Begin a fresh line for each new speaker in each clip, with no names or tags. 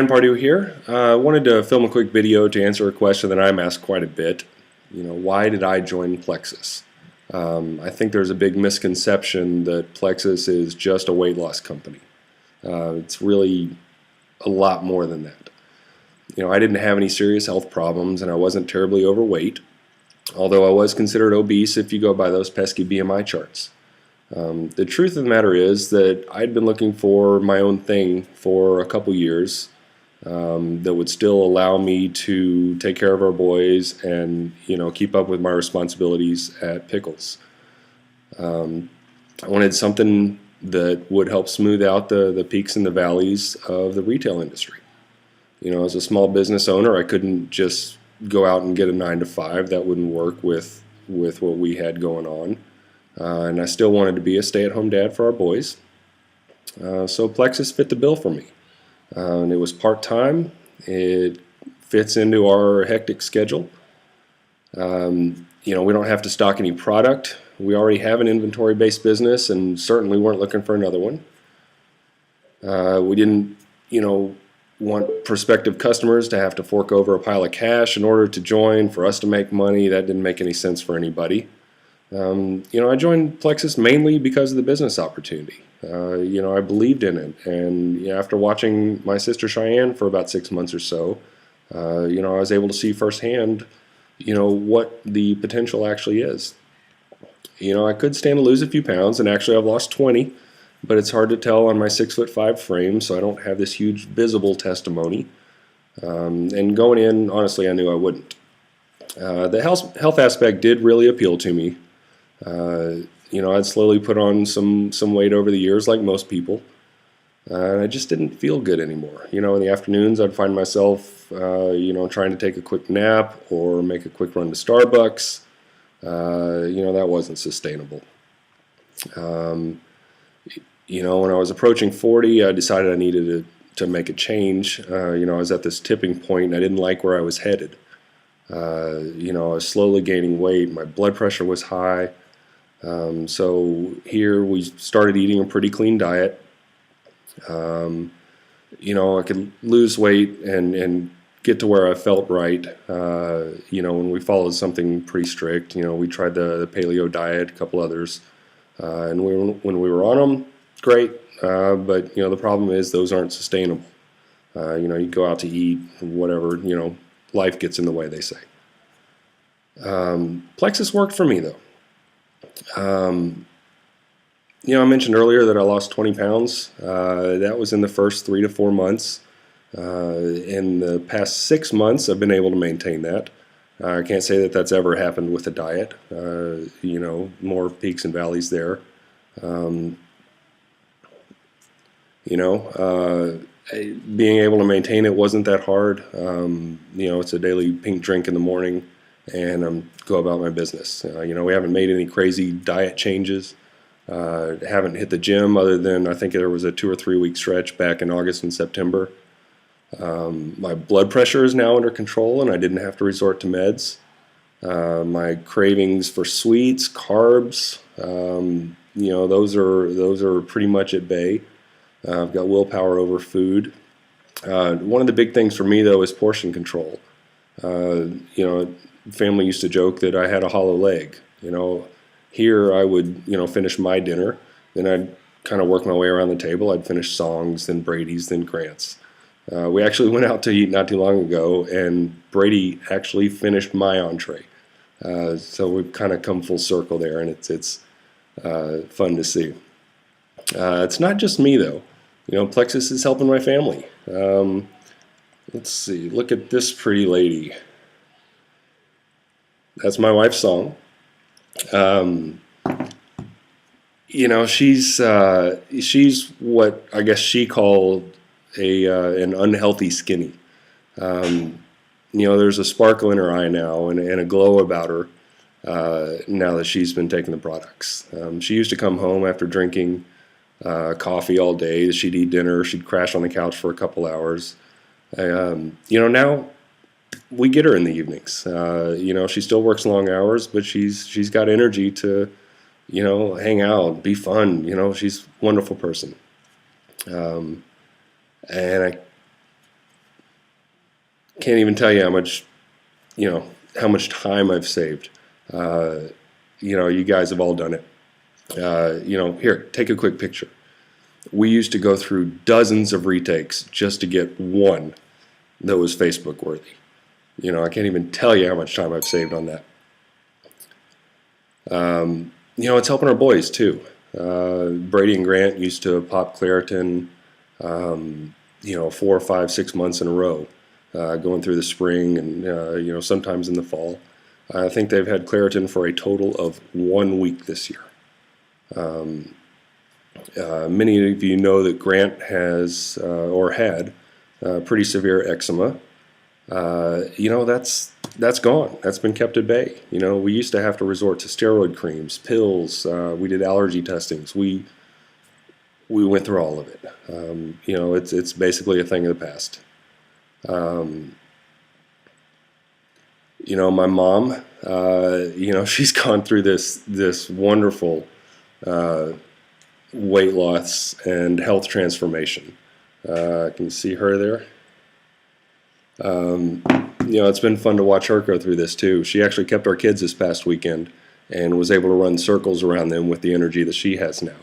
Ryan Pardue here. I wanted to film a quick video to answer a question that I'm asked quite a bit. Why did I join Plexus? I think there's a big misconception that Plexus is just a weight loss company. It's really a lot more than that. I didn't have any serious health problems and I wasn't terribly overweight, although I was considered obese if you go by those pesky BMI charts. The truth of the matter is that I'd been looking for my own thing for a couple years that would still allow me to take care of our boys and keep up with my responsibilities at Pickles. I wanted something that would help smooth out the peaks and the valleys of the retail industry. As a small business owner, I couldn't just go out and get a 9-to-5. That wouldn't work with what we had going on. And I still wanted to be a stay-at-home dad for our boys. So Plexus fit the bill for me. And it was part-time. It fits into our hectic schedule. We don't have to stock any product. We already have an inventory-based business and certainly weren't looking for another one. We didn't, want prospective customers to have to fork over a pile of cash in order to join for us to make money. That didn't make any sense for anybody. I joined Plexus mainly because of the business opportunity. I believed in it, and after watching my sister Cheyenne for about 6 months or so, I was able to see firsthand, what the potential actually is. I could stand to lose a few pounds, and actually I've lost 20, but it's hard to tell on my 6'5" frame, so I don't have this huge visible testimony. And going in, honestly, I knew I wouldn't. The health aspect did really appeal to me. I'd slowly put on some weight over the years, like most people. And I just didn't feel good anymore. In the afternoons, I'd find myself, trying to take a quick nap or make a quick run to Starbucks. That wasn't sustainable. When I was approaching 40, I decided I needed to make a change. I was at this tipping point, and I didn't like where I was headed. I was slowly gaining weight. My blood pressure was high. So here we started eating a pretty clean diet. I could lose weight and get to where I felt right. When we followed something pretty strict, we tried the paleo diet, a couple others, and when we were on them, great. But the problem is those aren't sustainable. You go out to eat, whatever, life gets in the way, they say. Plexus worked for me though. I mentioned earlier that I lost 20 pounds. That was in the first 3 to 4 months. In the past 6 months, I've been able to maintain that. I can't say that that's ever happened with a diet. More peaks and valleys there. Being able to maintain it wasn't that hard. It's a daily pink drink in the morning and go about my business. We haven't made any crazy diet changes. Haven't hit the gym other than I think there was a 2 or 3 week stretch back in August and September. My blood pressure is now under control and I didn't have to resort to meds. My cravings for sweets, carbs, those are pretty much at bay. I've got willpower over food. One of the big things for me though is portion control. Family used to joke that I had a hollow leg. Here I would, finish my dinner, then I'd kind of work my way around the table. I'd finish Song's, then Brady's, then Grant's. We actually went out to eat not too long ago, and Brady actually finished my entree. So we've kind of come full circle there, and it's fun to see. It's not just me though. Plexus is helping my family. Let's see. Look at this pretty lady. That's my wife's Song. She's what I guess she called an unhealthy skinny. There's a sparkle in her eye now and a glow about her now that she's been taking the products. She used to come home after drinking coffee all day. She'd eat dinner. She'd crash on the couch for a couple hours. Now we get her in the evenings. She still works long hours, but she's got energy to, hang out, be fun. She's a wonderful person. And can't even tell you how much, how much time I've saved. You guys have all done it. Here, take a quick picture. We used to go through dozens of retakes just to get one that was Facebook worthy. I can't even tell you how much time I've saved on that. It's helping our boys too. Brady and Grant used to pop Claritin, 4, 5, 6 months in a row, going through the spring and, sometimes in the fall. I think they've had Claritin for a total of 1 week this year. Many of you know that Grant has or had pretty severe eczema. That's gone. That's been kept at bay. We used to have to resort to steroid creams, pills. We did allergy testings. We went through all of it. It's basically a thing of the past. My mom, she's gone through this wonderful weight loss and health transformation. Can you see her there? It's been fun to watch her go through this too. She actually kept our kids this past weekend and was able to run circles around them with the energy that she has now.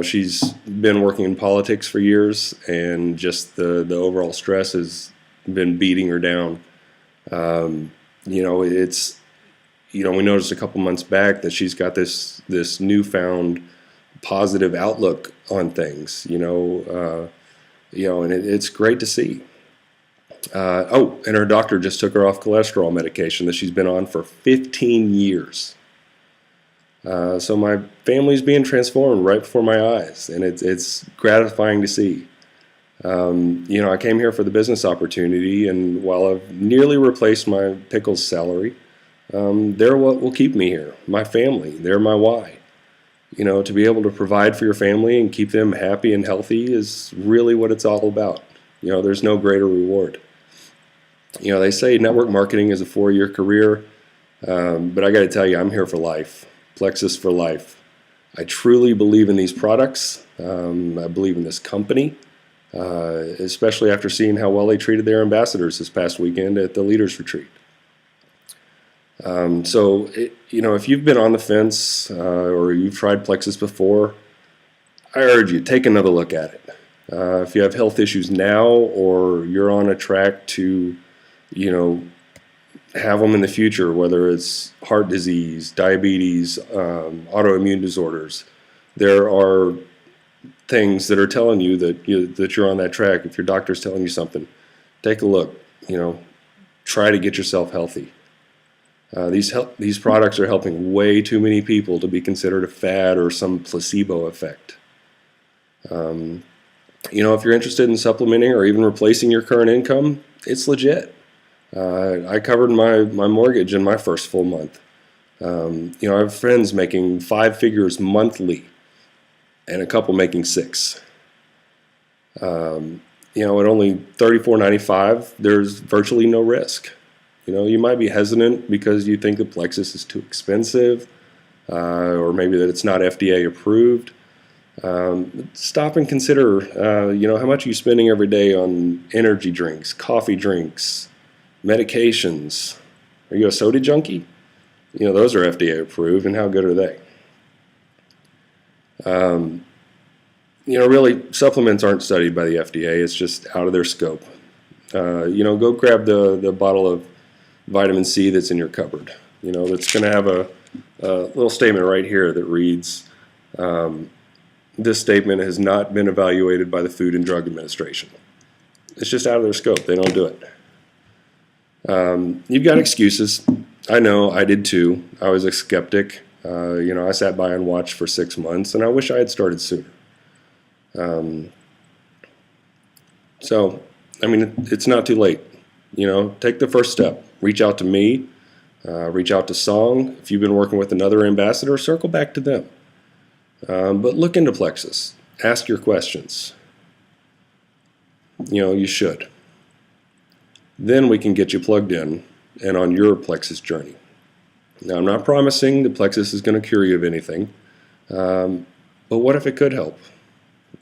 She's been working in politics for years, and just the overall stress has been beating her down. We noticed a couple months back that she's got this newfound positive outlook on things, and it's great to see. And her doctor just took her off cholesterol medication that she's been on for 15 years. So my family's being transformed right before my eyes, and it's gratifying to see. I came here for the business opportunity, and while I've nearly replaced my pickles salary, they're what will keep me here. My family, they're my why. To be able to provide for your family and keep them happy and healthy is really what it's all about. There's no greater reward. They say network marketing is a 4-year career, but I got to tell you, I'm here for life. Plexus for life. I truly believe in these products. I believe in this company, especially after seeing how well they treated their ambassadors this past weekend at the Leaders Retreat. If you've been on the fence or you've tried Plexus before, I urge you, take another look at it. If you have health issues now, or you're on a track to, have them in the future, whether it's heart disease, diabetes, autoimmune disorders, there are things that are telling you that you're on that track. If your doctor's telling you something, take a look. Try to get yourself healthy. These products are helping way too many people to be considered a fad or some placebo effect. If you're interested in supplementing or even replacing your current income, it's legit. I covered my mortgage in my first full month. I have friends making 5 figures monthly and a couple making 6. At only $34.95, there's virtually no risk. You might be hesitant because you think the Plexus is too expensive, or maybe that it's not FDA approved. Stop and consider, how much are you spending every day on energy drinks, coffee drinks, medications? Are you a soda junkie? Those are FDA approved, and how good are they? Really, supplements aren't studied by the FDA. It's just out of their scope. Go grab the bottle of vitamin C that's in your cupboard. That's going to have a little statement right here that reads, this statement has not been evaluated by the Food and Drug Administration. It's just out of their scope. They don't do it. You've got excuses. I know, I did too. I was a skeptic. I sat by and watched for 6 months, and I wish I had started sooner. It's not too late. Take the first step. Reach out to me. Reach out to Song. If you've been working with another ambassador, circle back to them. But look into Plexus. Ask your questions. You should. Then we can get you plugged in and on your Plexus journey. Now, I'm not promising that Plexus is going to cure you of anything, but what if it could help?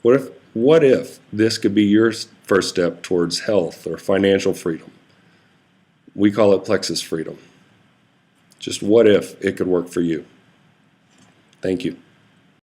What What if this could be your first step towards health or financial freedom? We call it Plexus freedom. Just what if it could work for you? Thank you.